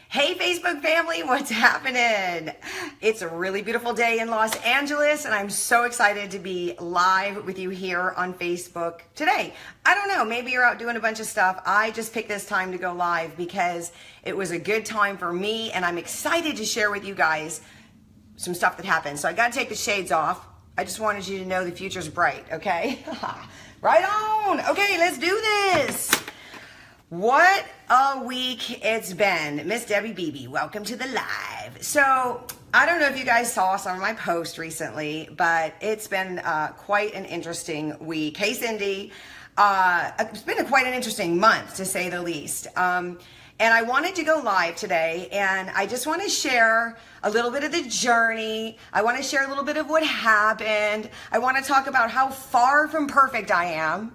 Hey Facebook family, what's happening? It's a really beautiful day in Los Angeles and I'm so excited to be live with you here on Facebook today. I don't know, maybe you're out doing a bunch of stuff. I just picked this time to go live because it was a good time for me and I'm excited to share with you guys some stuff that happened. So I gotta take the shades off. I just wanted you to know the future's bright, okay? Right on. Okay, let's do this. What a week it's been. Miss Debbie Beebe, welcome to the live. So I don't know if you guys saw some of my posts recently, but it's been quite an interesting week. Hey Cindy, it's been quite an interesting month to say the least. And I wanted to go live today and I just want to share a little bit of the journey. I want to share a little bit of what happened. I want to talk about how far from perfect I am.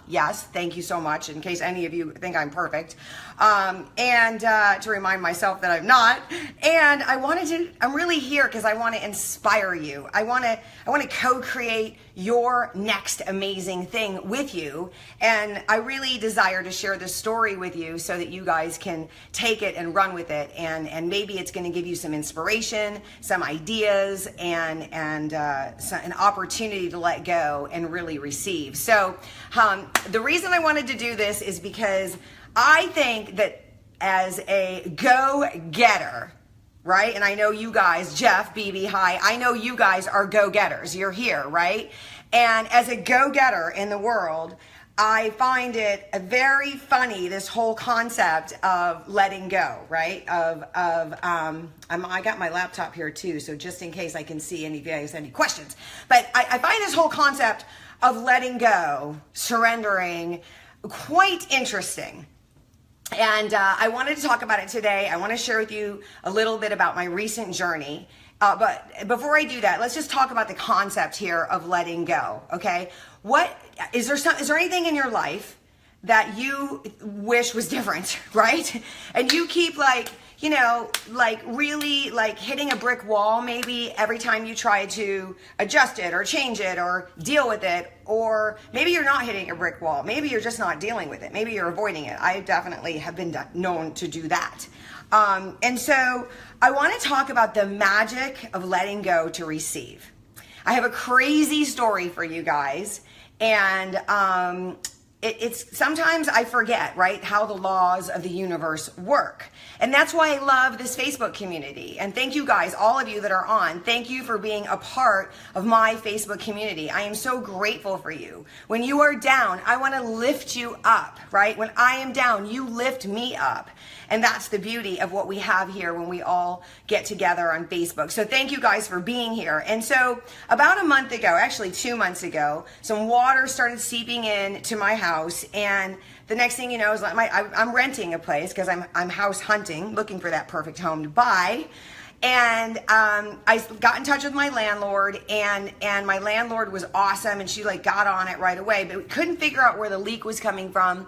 Yes, thank you so much, in case any of you think I'm perfect. And to remind myself that I'm not. And I'm really here because I want to inspire you. I want to co-create your next amazing thing with you. And I really desire to share this story with you so that you guys can take it and run with it. And maybe it's going to give you some inspiration, some ideas, and an opportunity to let go and really receive. So the reason I wanted to do this is because I think that as a go-getter, right? And I know you guys, Jeff, BB, hi, I know you guys are go-getters. You're here, right? And as a go-getter in the world, I find it very funny, this whole concept of letting go, right? I got my laptop here too, so just in case I can see any of you guys have any questions. But I find this whole concept of letting go, surrendering, quite interesting. And I wanted to talk about it today. I want to share with you a little bit about my recent journey. But before I do that, let's just talk about the concept here of letting go, okay? Is there anything in your life that you wish was different, right? And you keep really hitting a brick wall maybe every time you try to adjust it or change it or deal with it, or maybe you're not hitting a brick wall. Maybe you're just not dealing with it. Maybe you're avoiding it. I definitely have been known to do that. And so I want to talk about the magic of letting go to receive. I have a crazy story for you guys, and it's sometimes I forget, right, how the laws of the universe work. And that's why I love this Facebook community. And thank you guys, all of you that are on. Thank you for being a part of my Facebook community. I am so grateful for you. When you are down, I want to lift you up, right? When I am down, you lift me up. And that's the beauty of what we have here when we all get together on Facebook. So thank you guys for being here. And so about a month ago, actually 2 months ago, some water started seeping in to my house. And the next thing you know is I'm renting a place because I'm house hunting, looking for that perfect home to buy. And I got in touch with my landlord, and my landlord was awesome, and she got on it right away, but we couldn't figure out where the leak was coming from.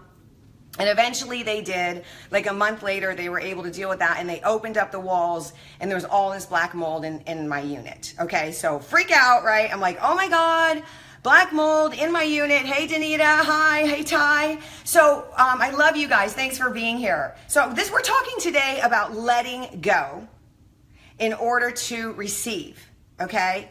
And eventually they did. A month later, they were able to deal with that, and they opened up the walls, and there was all this black mold in my unit. Okay, so freak out, right? I'm like, oh my God, black mold in my unit. Hey, Danita, hi, hey, Ty. So I love you guys. Thanks for being here. So we're talking today about letting go in order to receive, okay?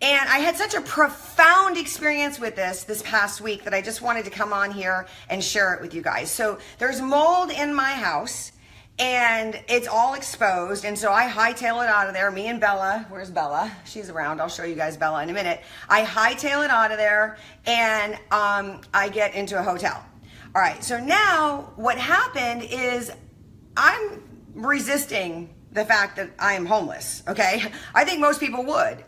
And I had such a profound experience with this past week that I just wanted to come on here and share it with you guys. So there's mold in my house and it's all exposed. And so I hightail it out of there. Me and Bella, where's Bella? She's around. I'll show you guys Bella in a minute. I hightail it out of there and I get into a hotel. All right, so now what happened is I'm resisting the fact that I am homeless, okay? I think most people would.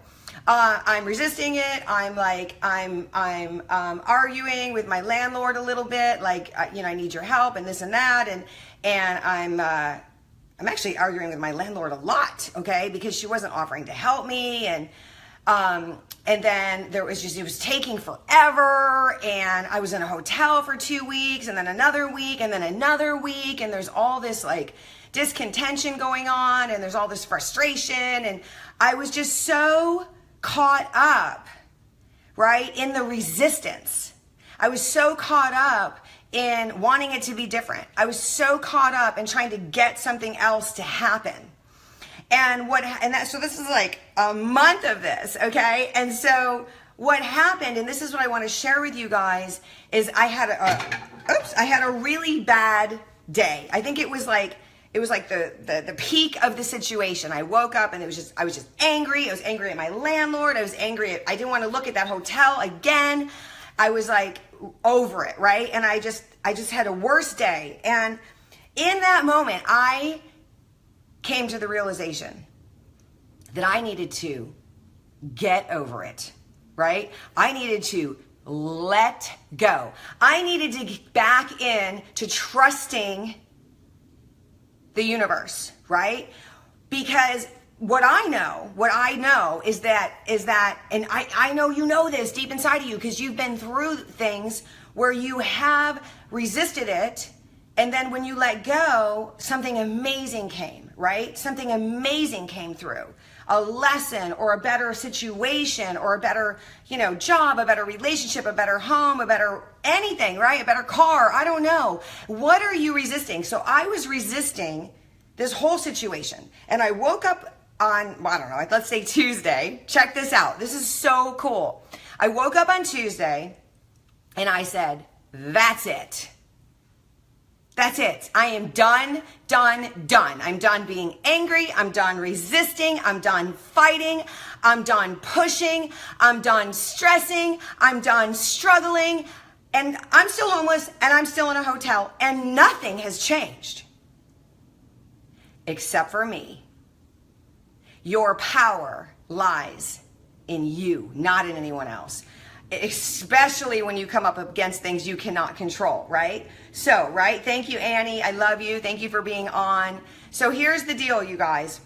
I'm resisting it. I'm arguing with my landlord a little bit, I need your help and this and that, and I'm actually arguing with my landlord a lot, okay, because she wasn't offering to help me, and then it was taking forever, and I was in a hotel for 2 weeks, and then another week, and then another week, and there's all this discontention going on, and there's all this frustration, and I was just so caught up, right, in the resistance. I was so caught up in wanting it to be different. I was so caught up in trying to get something else to happen. So this is like a month of this, okay? And so what happened, and this is what I want to share with you guys, is I had a really bad day. I think it was like the peak of the situation. I woke up and I was just angry. I was angry at my landlord. I was angry I didn't want to look at that hotel again. I was like over it, right? And I just had a worse day. And in that moment, I came to the realization that I needed to get over it, right? I needed to let go. I needed to get back in to trusting the universe, right? Because what I know is that, and I know you know this deep inside of you because you've been through things where you have resisted it, and then when you let go, something amazing came, right? Something amazing came through. A lesson or a better situation or a better, job, a better relationship, a better home, a better anything, right? A better car. I don't know. What are you resisting? So I was resisting this whole situation, and I woke up on, let's say Tuesday. Check this out. This is so cool. I woke up on Tuesday and I said, that's it. That's it. I am done. I'm done being angry. I'm done resisting. I'm done fighting. I'm done pushing. I'm done stressing. I'm done struggling. And I'm still homeless and I'm still in a hotel and nothing has changed. Except for me. Your power lies in you, not in anyone else. Especially when you come up against things you cannot control, right? So, right? Thank you, Annie. I love you. Thank you for being on. So here's the deal, you guys.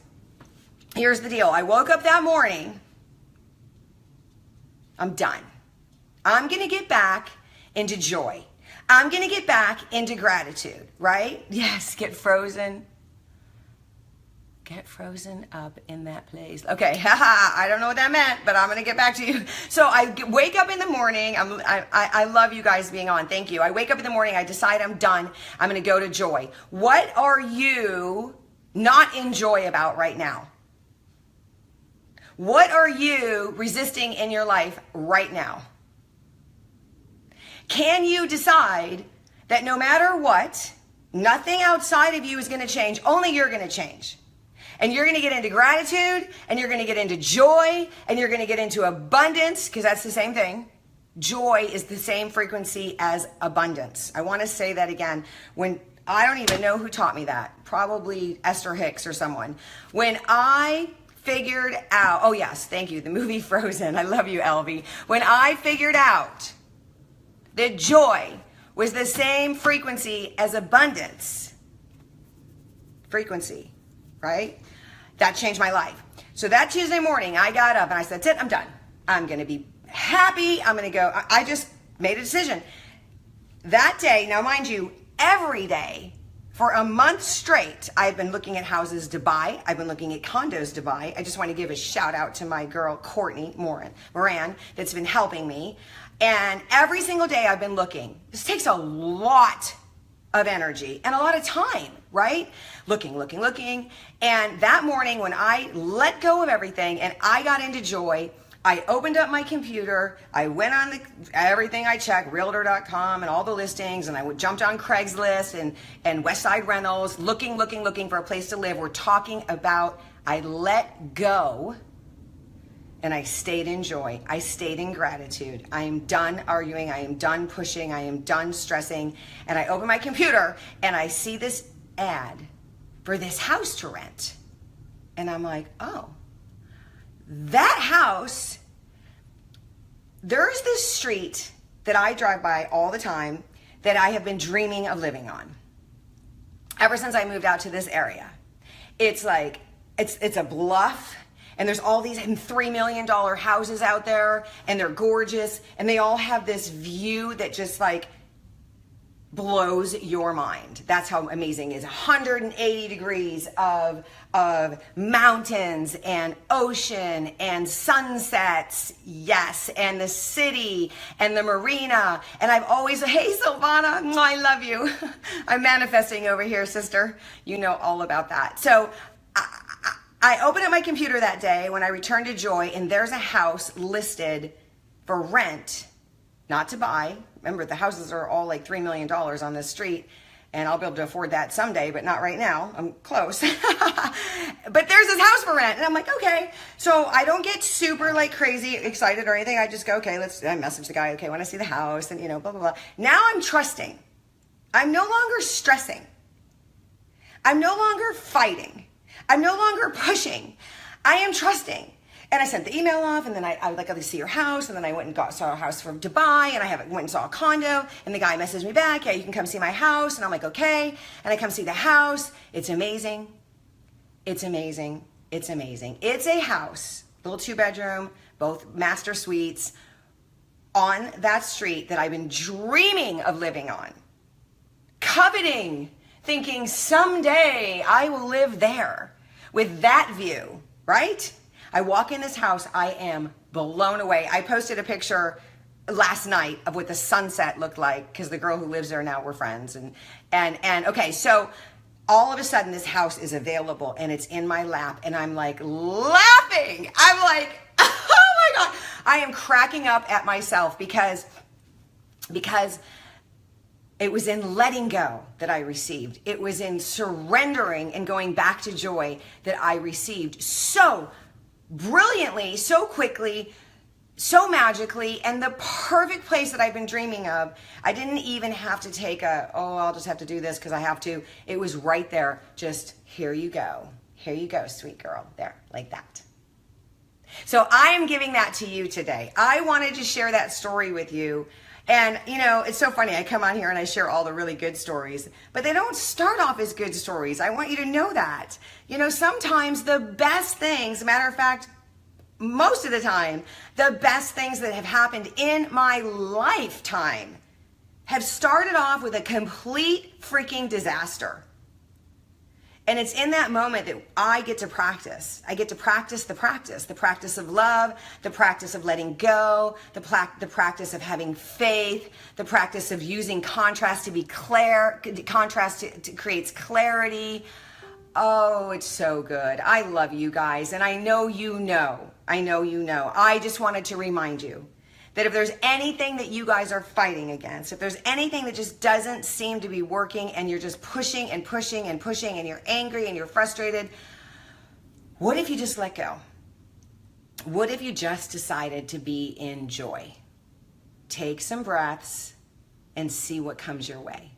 Here's the deal. I woke up that morning. I'm done. I'm going to get back into joy. I'm going to get back into gratitude, right? Yes, get frozen. Get frozen up in that place. Okay, I don't know what that meant, but I'm going to get back to you. So I wake up in the morning. I love you guys being on. Thank you. I wake up in the morning. I decide I'm done. I'm going to go to joy. What are you not in joy about right now? What are you resisting in your life right now? Can you decide that no matter what, nothing outside of you is going to change, only you're going to change? And you're going to get into gratitude, and you're going to get into joy, and you're going to get into abundance, because that's the same thing. Joy is the same frequency as abundance. I want to say that again. When I don't even know who taught me that. Probably Esther Hicks or someone. When I figured out, oh yes, thank you, the movie Frozen. I love you, Elvie. When I figured out that joy was the same frequency as abundance, frequency, right? That changed my life. So that Tuesday morning, I got up and I said, that's it, I'm done. I'm going to be happy. I'm going to go. I just made a decision. That day, now mind you, every day for a month straight, I've been looking at houses to buy. I've been looking at condos to buy. I just want to give a shout out to my girl, Courtney Moran, that's been helping me. And every single day I've been looking. This takes a lot of energy and a lot of time, right? Looking. And that morning when I let go of everything and I got into joy, I opened up my computer, I went on everything I checked, realtor.com and all the listings, and I jumped on Craigslist and Westside Rentals, looking for a place to live. We're talking about I let go and I stayed in joy. I stayed in gratitude. I am done arguing. I am done pushing. I am done stressing. And I open my computer and I see this ad for this house to rent. And I'm like, oh, that house, there's this street that I drive by all the time that I have been dreaming of living on ever since I moved out to this area. It's like, it's a bluff. And there's all these $3 million houses out there, and they're gorgeous, and they all have this view that just like blows your mind. That's how amazing it is. 180 degrees of mountains and ocean and sunsets, yes, and the city and the marina. And I've always, hey Silvana, I love you. I'm manifesting over here, sister. You know all about that. So I opened up my computer that day when I returned to Joy, and there's a house listed for rent, not to buy. Remember, the houses are all like $3 million on this street, and I'll be able to afford that someday, but not right now. I'm close. But there's this house for rent, and I'm like, okay. So I don't get super like crazy excited or anything. I just go, okay, I message the guy, okay, when I see the house, and blah, blah, blah. Now I'm trusting. I'm no longer stressing. I'm no longer fighting. I'm no longer pushing. I am trusting. And I sent the email off, and then I would like, to see your house, and then I went and saw a house from Dubai, and I went and saw a condo, and the guy messaged me back, yeah, you can come see my house, and I'm like, okay, and I come see the house. It's amazing. It's amazing. It's amazing. It's a house, little 2-bedroom, both master suites, on that street that I've been dreaming of living on, coveting, thinking someday I will live there with that view, right? I walk in this house, I am blown away. I posted a picture last night of what the sunset looked like because the girl who lives there now, we're friends. And okay, so all of a sudden this house is available and it's in my lap, and I'm like laughing. I'm like, oh my God. I am cracking up at myself because it was in letting go that I received. It was in surrendering and going back to Joy that I received so brilliantly, so quickly, so magically, and the perfect place that I've been dreaming of. I didn't even have to take I'll just have to do this because I have to. It was right there. Just, here you go. Here you go, sweet girl. There, like that. So I am giving that to you today. I wanted to share that story with you. And, it's so funny. I come on here and I share all the really good stories, but they don't start off as good stories. I want you to know that. Sometimes the best things, matter of fact, most of the time, the best things that have happened in my lifetime have started off with a complete freaking disaster. And it's in that moment that I get to practice. I get to practice the practice of love, the practice of letting go, the practice of having faith, the practice of using contrast to be clear. Contrast to creates clarity. Oh, it's so good. I love you guys, and I know you know. I just wanted to remind you that if there's anything that you guys are fighting against, if there's anything that just doesn't seem to be working and you're just pushing and pushing and pushing and you're angry and you're frustrated, what if you just let go? What if you just decided to be in joy? Take some breaths and see what comes your way,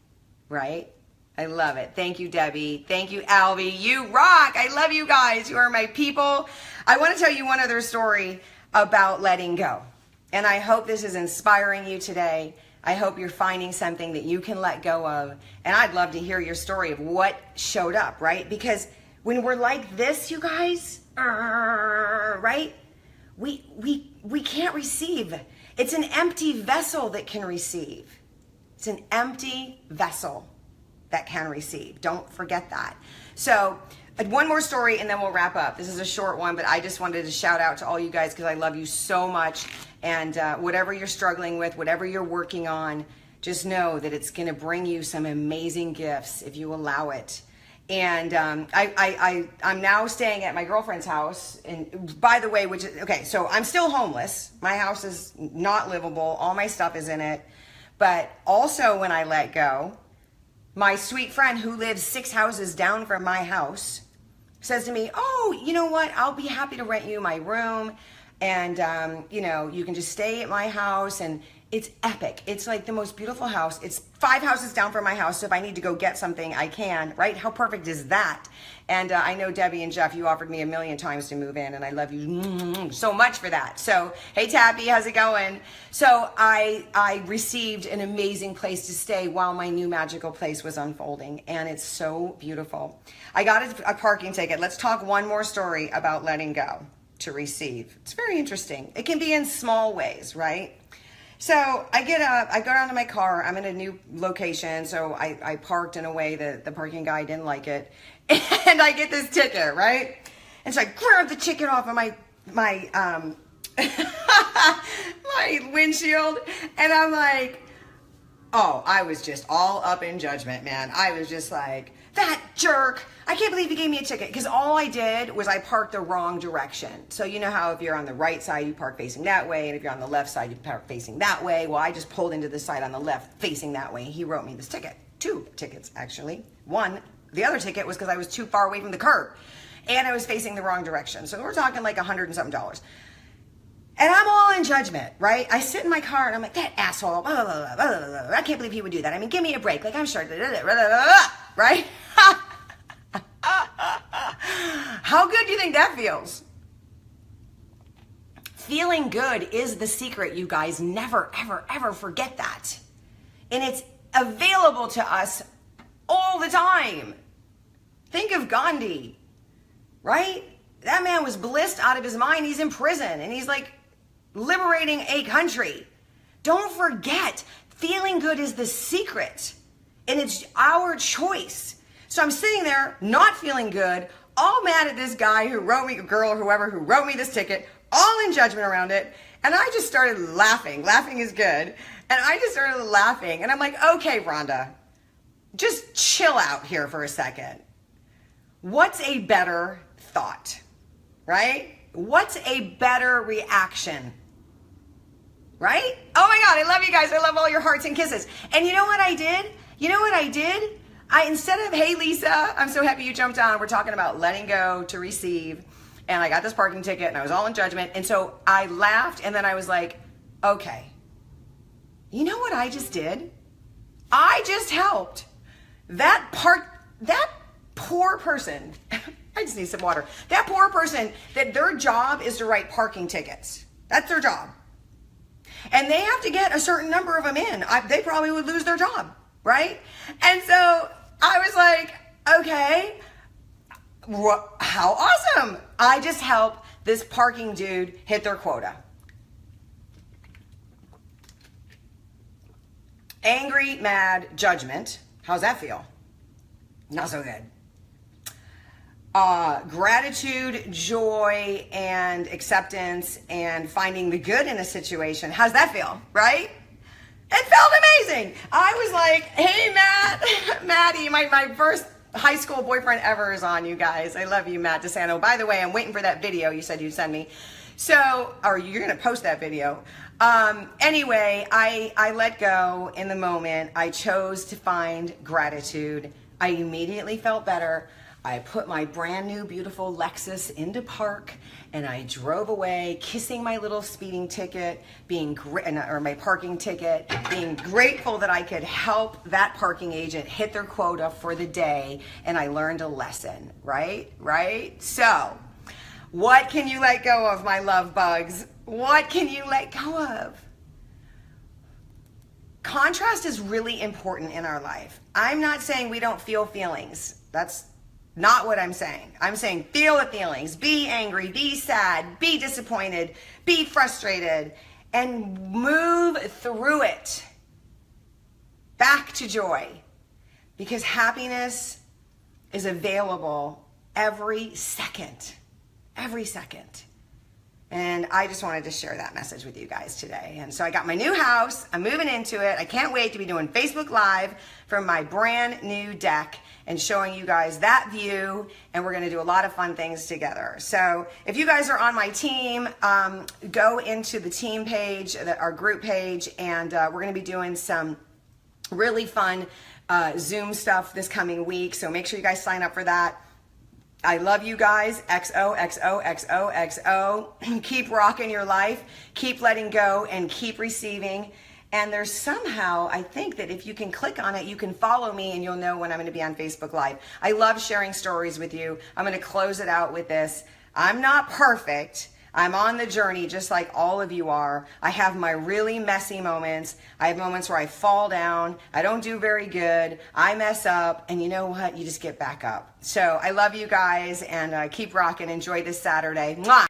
right? I love it. Thank you, Debbie. Thank you, Albie. You rock. I love you guys. You are my people. I want to tell you one other story about letting go. And I hope this is inspiring you today. I hope you're finding something that you can let go of. And I'd love to hear your story of what showed up, right? Because when we're like this, you guys, right? We can't receive. It's an empty vessel that can receive. It's an empty vessel that can receive. Don't forget that. So one more story and then we'll wrap up. This is a short one, but I just wanted to shout out to all you guys because I love you so much. And whatever you're struggling with, whatever you're working on, just know that it's going to bring you some amazing gifts if you allow it. And I'm now staying at my girlfriend's house. And by the way, so I'm still homeless. My house is not livable. All my stuff is in it. But also when I let go, my sweet friend who lives 6 houses down from my house says to me, oh, you know what? I'll be happy to rent you my room. And, you can just stay at my house, and it's epic. It's like the most beautiful house. It's 5 houses down from my house, so if I need to go get something, I can, right? How perfect is that? And I know Debbie and Jeff, you offered me 1,000,000 times to move in, and I love you so much for that. So, hey, Tappy, how's it going? So I received an amazing place to stay while my new magical place was unfolding, and it's so beautiful. I got a parking ticket. Let's talk one more story about letting go to receive. It's very interesting. It can be in small ways, right? So I get up, I go down to my car. I'm in a new location, so I parked in a way that the parking guy didn't like it, and I get this ticket, right? And so I grab the ticket off of my my windshield, and I'm like, oh, I was just all up in judgment, man. I was just like, that jerk. I can't believe he gave me a ticket, because all I did was I parked the wrong direction. So you know how if you're on the right side, you park facing that way, and if you're on the left side, you park facing that way. Well, I just pulled into the side on the left facing that way. He wrote me this ticket. 2 tickets, actually. The other ticket was because I was too far away from the curb, and I was facing the wrong direction. So we're talking like $100 and something. And I'm all in judgment, right? I sit in my car and I'm like, that asshole, blah, blah, blah, blah, blah, blah. I can't believe he would do that. I mean, give me a break. Like, I'm sure, right? How good do you think that feels? Feeling good is the secret, you guys. Never, ever, ever forget that. And it's available to us all the time. Think of Gandhi, right? That man was blissed out of his mind. He's in prison and he's like liberating a country. Don't forget, feeling good is the secret, and it's our choice. So I'm sitting there not feeling good, all mad at this guy who wrote me, girl or whoever who wrote me this ticket, all in judgment around it. And I just started laughing. Laughing is good. And I just started laughing. And I'm like, okay, Rhonda, just chill out here for a second. What's a better thought, right? What's a better reaction, right? Oh my God, I love you guys. I love all your hearts and kisses. And you know what I did? Instead of, hey, Lisa, I'm so happy you jumped on. We're talking about letting go to receive. And I got this parking ticket and I was all in judgment. And so I laughed, and then I was like, okay, you know what I just did? I just helped that poor person. I just need some water. That poor person, that their job is to write parking tickets. That's their job. And they have to get a certain number of them in. They probably would lose their job, right? And so I was like, okay, how awesome. I just helped this parking dude hit their quota. Angry, mad, judgment. How's that feel? Not so good. Gratitude, joy, and acceptance, and finding the good in a situation. How's that feel, right? It felt amazing. I was like, hey, Maddie, my first high school boyfriend ever is on, you guys. I love you, Matt DeSanto. By the way, I'm waiting for that video you said you'd send me. So, or you're going to post that video. Anyway, I let go in the moment. I chose to find gratitude. I immediately felt better. I put my brand new beautiful Lexus into park, and I drove away, kissing my little speeding ticket, or my parking ticket, being grateful that I could help that parking agent hit their quota for the day, and I learned a lesson, right? So, what can you let go of, my love bugs? What can you let go of? Contrast is really important in our life. I'm not saying we don't feel feelings. That's not what I'm saying. I'm saying feel the feelings. Be angry, be sad, be disappointed, be frustrated, and move through it. Back to joy. Because happiness is available every second. Every second. And I just wanted to share that message with you guys today. And so I got my new house. I'm moving into it. I can't wait to be doing Facebook Live from my brand new deck and showing you guys that view. And we're going to do a lot of fun things together. So if you guys are on my team, go into the team page, our group page, and we're going to be doing some really fun Zoom stuff this coming week. So make sure you guys sign up for that. I love you guys. XOXOXOXO. Keep rocking your life. Keep letting go and keep receiving. And there's somehow, I think that if you can click on it, you can follow me and you'll know when I'm going to be on Facebook Live. I love sharing stories with you. I'm going to close it out with this. I'm not perfect. I'm on the journey just like all of you are. I have my really messy moments. I have moments where I fall down. I don't do very good. I mess up. And you know what? You just get back up. So I love you guys, and keep rocking. Enjoy this Saturday. Mwah!